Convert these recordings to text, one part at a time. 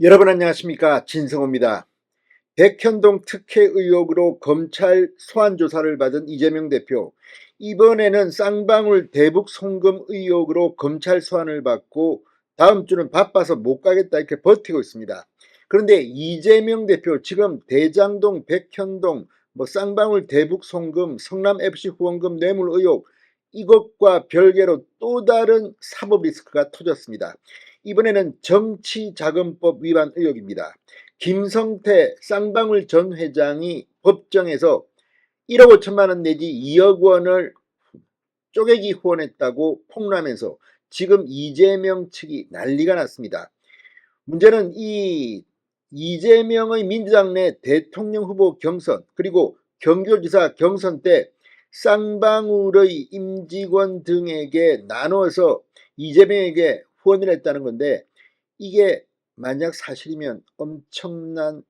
여러분 안녕하십니까, 진성호입니다. 백현동 특혜 의혹으로 검찰 소환조사를 받은 이재명 대표, 이번에는 쌍방울 대북 송금 의혹으로 검찰 소환을 받고 다음 주는 바빠서 못 가겠다 이렇게 버티고 있습니다. 그런데 이재명 대표 지금 대장동, 백현동, 쌍방울 대북 송금, 성남 FC 후원금 뇌물 의혹, 이것과 별개로 또 다른 사법 리스크가 터졌습니다. 이번에는 정치자금법 위반 의혹입니다. 김성태 쌍방울 전 회장이 법정에서 1억 5천만 원 내지 2억 원을 쪼개기 후원했다고 폭로하면서 지금 이재명 측이 난리가 났습니다. 문제는 이 이재명의 민주당 내 대통령 후보 경선, 그리고 경기도지사 경선 때 쌍방울의 임직원 등에게 나눠서 이재명에게 후원을 했다는 건데, 이게 만약 사실이면 엄청난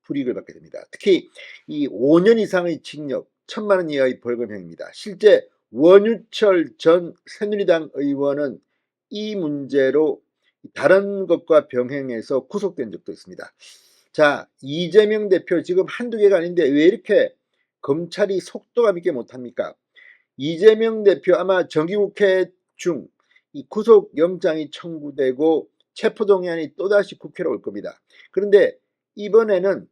불이익을 받게 됩니다. 특히 이 5년 이상의 징역, 1,000만 원 이하의 벌금형입니다. 실제 원유철 전 새누리당 의원은 이 문제로 다른 것과 병행해서 구속된 적도 있습니다. 자, 이재명 대표 지금 한두 개가 아닌데 왜 이렇게 검찰이 속도감 있게 못합니까? 이재명 대표 아마 정기국회 중 이 구속영장이 청구되고 체포동의안이 또다시 국회로 올 겁니다. 그런데 이번에는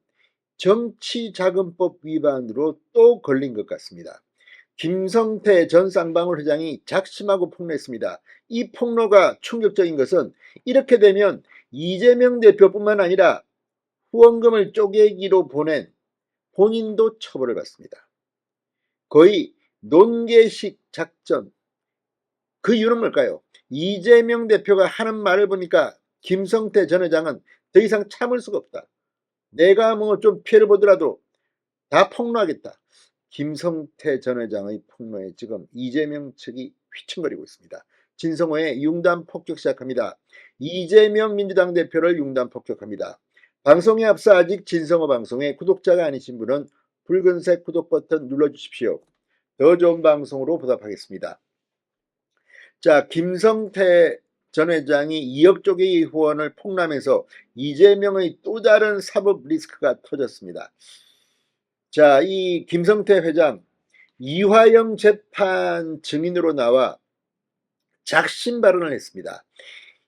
정치자금법 위반으로 또 걸린 것 같습니다. 김성태 전 쌍방울 회장이 작심하고 폭로했습니다. 이 폭로가 충격적인 것은 이렇게 되면 이재명 대표뿐만 아니라 후원금을 쪼개기로 보낸 본인도 처벌을 받습니다. 거의 논개식 작전. 그 이유는 뭘까요? 이재명 대표가 하는 말을 보니까 김성태 전 회장은 더 이상 참을 수가 없다. 내가 좀 피해를 보더라도 다 폭로하겠다. 김성태 전 회장의 폭로에 지금 이재명 측이 휘청거리고 있습니다. 진성호의 융단 폭격 시작합니다. 이재명 민주당 대표를 융단 폭격합니다. 방송에 앞서 아직 진성호 방송에 구독자가 아니신 분은 붉은색 구독 버튼 눌러주십시오. 더 좋은 방송으로 보답하겠습니다. 자, 김성태 전 회장이 2억 쪼개기 후원을 폭로하면서 이재명의 또 다른 사법 리스크가 터졌습니다. 자, 이 김성태 회장 이화영 재판 증인으로 나와 작심 발언을 했습니다.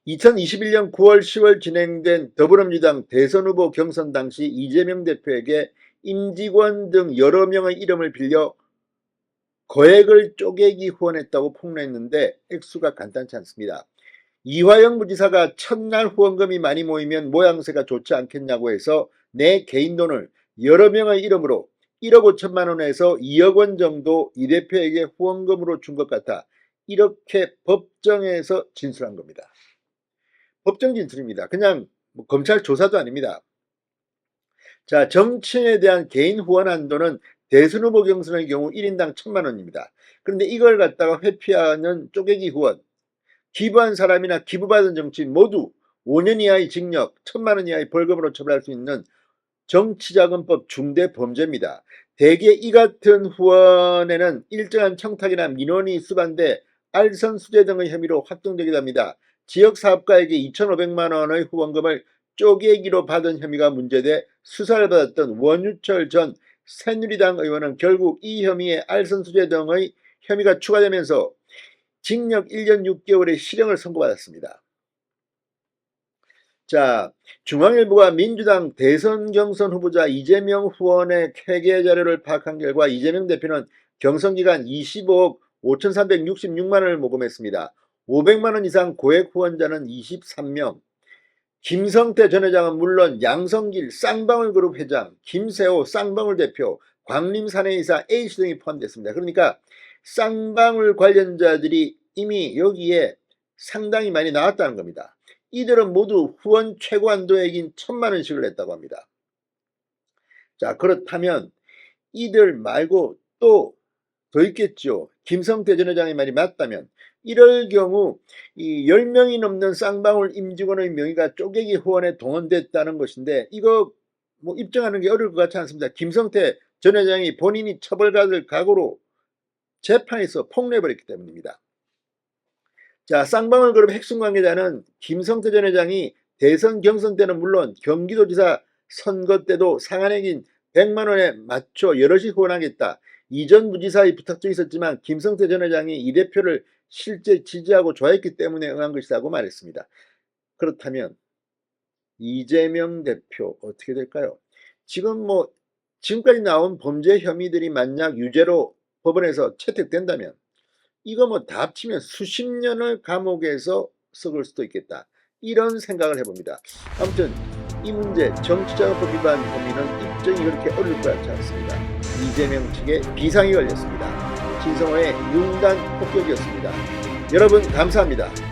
2021년 9월 10월 진행된 더불어민주당 대선 후보 경선 당시 이재명 대표에게 임직원 등 여러 명의 이름을 빌려 거액을 쪼개기 후원했다고 폭로했는데 액수가 간단치 않습니다. 이화영 부지사가 첫날 후원금이 많이 모이면 모양새가 좋지 않겠냐고 해서 내 개인 돈을 여러 명의 이름으로 1억 5천만 원에서 2억 원 정도 이 대표에게 후원금으로 준 것 같아, 이렇게 법정에서 진술한 겁니다. 법정 진술입니다. 그냥 검찰 조사도 아닙니다. 자, 정치인에 대한 개인 후원 한도는 대선 후보 경선의 경우 1인당 1,000만 원입니다. 그런데 이걸 갖다가 회피하는 쪼개기 후원, 기부한 사람이나 기부받은 정치인 모두 5년 이하의 징역, 1,000만 원 이하의 벌금으로 처벌할 수 있는 정치자금법 중대범죄입니다. 대개 이 같은 후원에는 일정한 청탁이나 민원이 수반돼 알선수재 등의 혐의로 확정되기도 합니다. 지역사업가에게 2,500만 원의 후원금을 쪼개기로 받은 혐의가 문제돼 수사를 받았던 원유철 전 새누리당 의원은 결국 이 혐의에 알선수재 등의 혐의가 추가되면서 징역 1년 6개월의 실형을 선고받았습니다. 자, 중앙일보가 민주당 대선 경선 후보자 이재명 후원의 회계 자료를 파악한 결과 이재명 대표는 경선 기간 25억 5,366만 원을 모금했습니다. 500만 원 이상 고액 후원자는 23명. 김성태 전 회장은 물론 양성길 쌍방울그룹 회장, 김세호 쌍방울 대표, 광림 사내이사 A씨 등이 포함됐습니다. 그러니까 쌍방울 관련자들이 이미 여기에 상당히 많이 나왔다는 겁니다. 이들은 모두 후원 최고 한도액인 1,000만 원씩을 냈다고 합니다. 자, 그렇다면 이들 말고 또 더 있겠죠. 김성태 전 회장의 말이 맞다면 이럴 경우 이 10명이 넘는 쌍방울 임직원의 명의가 쪼개기 후원에 동원됐다는 것인데, 이거 입증하는 게 어려울 것 같지 않습니다. 김성태 전 회장이 본인이 처벌받을 각오로 재판에서 폭로해버렸기 때문입니다. 자, 쌍방울 그룹 핵심 관계자는 김성태 전 회장이 대선 경선 때는 물론 경기도지사 선거 때도 상한액인 100만 원에 맞춰 여럿이 후원하겠다. 이전 부지사의 부탁도 있었지만 김성태 전 회장이 이 대표를 실제 지지하고 좋아했기 때문에 응한 것이라고 말했습니다. 그렇다면 이재명 대표 어떻게 될까요? 지금까지 나온 범죄 혐의들이 만약 유죄로 법원에서 채택된다면 이거 다 합치면 수십 년을 감옥에서 썩을 수도 있겠다. 이런 생각을 해봅니다. 아무튼 이 문제 정치자금법 위반 혐의는 입증이 그렇게 어려울 것 같지 않습니다. 이재명 측에 비상이 걸렸습니다. 신성호의 융단 폭격이었습니다. 여러분 감사합니다.